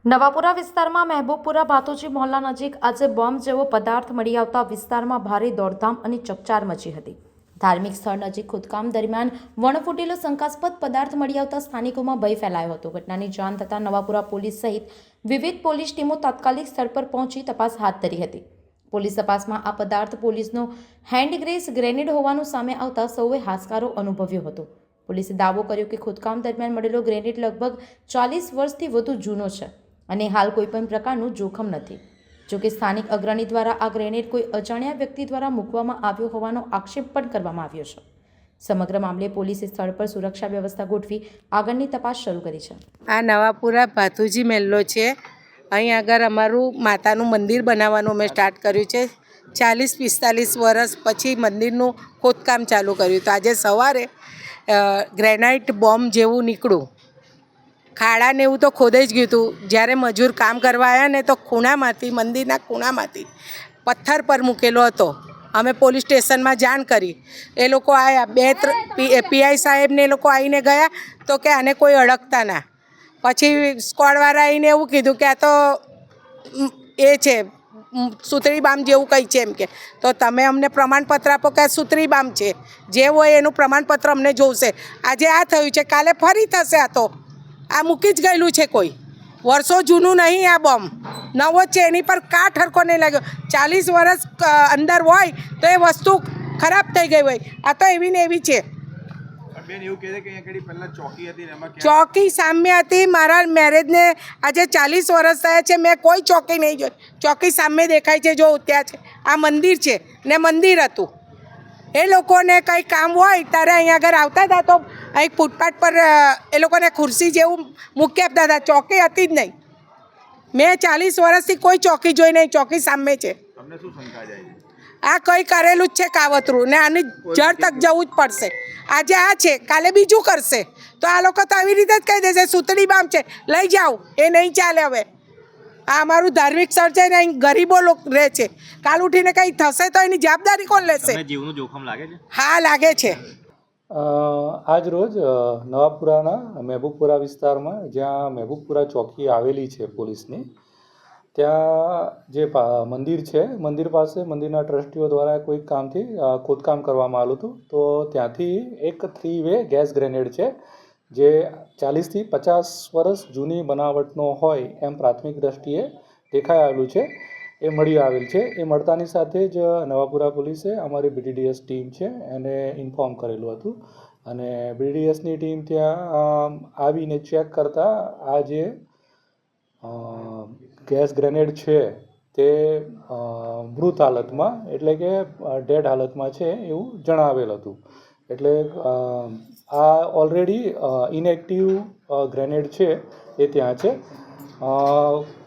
નવાપુરા વિસ્તારમાં મહેબૂબપુરા ભાતુજી મોહલ્લા નજીક આજે બોમ્બ જેવો પદાર્થ મળી આવતા વિસ્તારમાં ભારે દોડધામ અને ચકચાર મચી હતી। ધાર્મિક સ્થળ નજીક ખોદકામ દરમિયાન વણફૂટેલો શંકાસ્પદ પદાર્થ મળી આવતા સ્થાનિકોમાં ભય ફેલાયો હતો। ઘટનાની જાણ થતાં નવાપુરા પોલીસ સહિત વિવિધ પોલીસ ટીમો તાત્કાલિક સ્થળ પર પહોંચી તપાસ હાથ ધરી હતી। પોલીસ તપાસમાં આ પદાર્થ પોલીસનો હેન્ડ ગ્રેનેડ હોવાનું સામે આવતા સૌએ હાશકારો અનુભવ્યો હતો। પોલીસે દાવો કર્યો કે ખોદકામ દરમિયાન મળેલો ગ્રેનેડ લગભગ 40 વર્ષથી વધુ જૂનો છે અને હાલ કોઈપણ પ્રકારનું જોખમ નથી। જોકે સ્થાનિક અગ્રણી દ્વારા આ ગ્રેનેડ કોઈ અજાણ્યા વ્યક્તિ દ્વારા મૂકવામાં આવ્યો હોવાનો આક્ષેપ પણ કરવામાં આવ્યો છે। સમગ્ર મામલે પોલીસે સ્થળ પર સુરક્ષા વ્યવસ્થા ગોઠવી આગળની તપાસ શરૂ કરી છે। આ નવાપુરા ભાતુજી મહેલ્લો છે। અહીં આગળ અમારું માતાનું મંદિર બનાવવાનું અમે સ્ટાર્ટ કર્યું છે। 40-45 વર્ષ પછી મંદિરનું ખોદકામ ચાલુ કર્યું। તો આજે સવારે ગ્રેનાઇટ બોમ્બ જેવું નીકળ્યું। ખાડા ને એવું તો ખોદાઈ જ ગયું હતું। જ્યારે મજૂર કામ કરવા આવ્યા ને તો ખૂણામાંથી મંદિરના ખૂણામાંથી પથ્થર પર મૂકેલો હતો। અમે પોલીસ સ્ટેશનમાં જાણ કરી, એ લોકો આવ્યા, પીઆઈ સાહેબને એ લોકો આવીને ગયા તો કે આને કોઈ અડકતા ના। પછી સ્કોડવાળા આવીને એવું કીધું કે આ તો એ છે સુતરી બામ જેવું કંઈ છે એમ કે। તો તમે અમને પ્રમાણપત્ર આપો કે આ સુતરી બામ છે, જે હોય એનું પ્રમાણપત્ર અમને જોઈશે। આજે આ થયું છે, કાલે ફરી થશે। આ તો આ મૂકી જ ગયેલું છે, કોઈ વર્ષો જૂનું નહીં। આ બોમ્બ નવો જ છે, એની પર કાટ હરકો નહીં લાગ્યો। 40 વર્ષ અંદર હોય તો એ વસ્તુ ખરાબ થઈ ગઈ હોય। આ તો એવી ને એવી છે। ચોકી સામે હતી। મારા મેરેજને આજે 40 વર્ષ થયા છે, મેં કોઈ ચોકી નહીં જોઈ। ચોકી સામે દેખાય છે, જો ત્યાં છે। આ મંદિર છે ને મંદિર હતું। એ લોકોને કંઈ કામ હોય ત્યારે અહીંયા આગળ આવતા હતા તો અહીં ફૂટપાથ પર એ લોકોને ખુરશી જેવું મૂકી આપતા હતા। ચોકી હતી જ નહીં। મેં 40 વર્ષથી કોઈ ચોકી જોઈ નહીં। ચોકી સામે છે। આ કંઈ કરેલું જ છે કાવતરું, ને આની જડ તક જવું જ પડશે। આજે આ છે, કાલે બીજું કરશે। તો આ લોકો તો આવી રીતે જ કહી દેશે સુતળી બામ છે, લઈ જાઓ। એ નહીં ચાલે। હવે આ અમારું ધાર્મિક સ્થળ છે ને અહીં ગરીબો લોકો રહે છે। કાલ ઉઠીને કંઈ થશે તો એની જવાબદારી કોણ લેશે? જીવનું જોખમ લાગે છે? હા, લાગે છે। આજ રોજ નવાપુરાના મહેબૂબપુરા વિસ્તારમાં, જ્યાં મહેબૂબપુરા ચોકી આવેલી છે પોલીસની, ત્યાં જે મંદિર છે, મંદિર પાસે મંદિરના ટ્રસ્ટીઓ દ્વારા કોઈક કામથી ખોદકામ કરવામાં આવ્યું હતું। તો ત્યાંથી એક 3-વે ગેસ ગ્રેનેડ છે, જે 40થી 50 વર્ષ જૂની બનાવટનો હોય એમ પ્રાથમિક દ્રષ્ટિએ દેખાઈ આવેલું છે, એ મળી આવેલ છે। એ મળતાની સાથે જ નવાપુરા પોલીસે અમારી BDDS ટીમ છે એને ઇન્ફોર્મ કરેલું હતું, અને BDDSની ટીમ ત્યાં આવીને ચેક કરતાં આ જે ગેસ ગ્રેનેડ છે તે મૃત હાલતમાં, એટલે કે ડેડ હાલતમાં છે એવું જણાવેલ હતું। એટલે આ ઓલરેડી ઇનએક્ટિવ ગ્રેનેડ છે એ ત્યાં છે।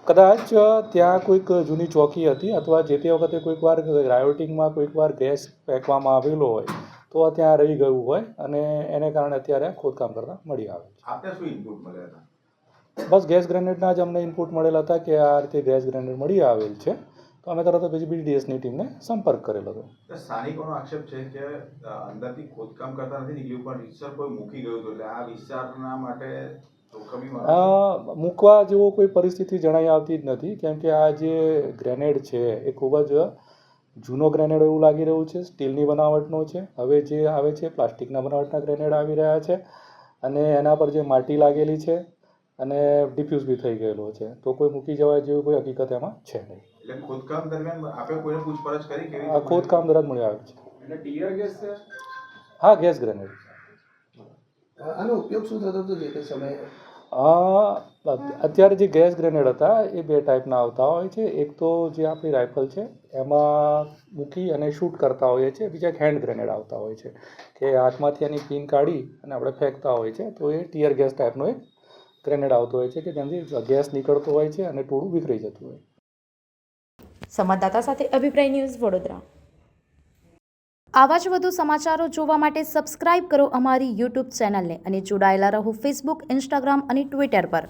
કદાચ ત્યાં કોઈક જૂની ચોકી હતી, અથવા જે તે વખતે કોઈક વાર રાયોટિંગમાં કોઈક વાર ગેસ ફેંકવામાં આવેલો હોય તો ત્યાં રહી ગયું હોય, અને એને કારણે અત્યારે ખોદકામ કરતાં મળી આવે છે। આપને શું ઇનપુટ મળ્યા હતા? બસ ગેસ ગ્રેનેડના જ અમને ઇનપુટ મળેલા હતા કે આ રીતે ગેસ ગ્રેનેડ મળી આવેલ છે, તો અમે તરત જ BDDSની ટીમને સંપર્ક કરેલો હતો। સ્થાનિકોનો આક્ષેપ છે કે અંદરથી ખોદકામ કરતા નથી નીકળ્યું, પણ રીતસર કોઈ મૂકી ગયું હતું, એટલે આ વિસ્તારના માટે મૂકવા જેવો કોઈ પરિસ્થિતિ જણાઈ આવતી જ નથી, કેમ કે આ જે ગ્રેનેડ છે એ ખૂબ જ જૂનો ગ્રેનેડ એવું લાગી રહ્યું છે। સ્ટીલની બનાવટનો છે। હવે જે આવે છે પ્લાસ્ટિકના બનાવટના ગ્રેનેડ આવી રહ્યા છે, અને એના પર જે માટી લાગેલી છે અને ડિફ્યુઝ બી થઈ ગયેલો છે, તો કોઈ મૂકી જવાય જેવી કોઈ હકીકત એમાં છે નહીં। એટલે ખોદકામ દરમિયાન આપણે કોઈને પૂછપરછ કરી કે આ ખોદકામ દરમિયાન મળી આવે છે। એટલે ટીયર ગેસ છે? હા, ગેસ ગ્રેનેડ। આનો ઉપયોગ શું થતો હતો જે તે સમયે? અત્યારે જે ગેસ ગ્રેનેડ હતા એ 2 ટાઈપના આવતા હોય છે। એક તો જે આપણી રાઇફલ છે એમાં મૂકી અને શૂટ કરતા હોઈએ છીએ, બીજા હેન્ડ ગ્રેનેડ આવતા હોય છે કે હાથમાંથી એની પિન કાઢી અને આપણે ફેંકતા હોય છે, તો એ ટીયર ગેસ ટાઈપનો એક ગ્રેનેડ આવતો હોય છે કે જેનાથી ગેસ નીકળતો હોય છે અને ટોળું વિખરાઈ જતું હોય। સંવાદદાતા સાથે અભિપ્રાય ન્યૂઝ, વડોદરા। આવા જ વધુ સમાચારો જોવા માટે સબસ્ક્રાઇબ કરો અમારી YouTube ચેનલને અને જોડાયેલા રહો Facebook, Instagram અને Twitter પર।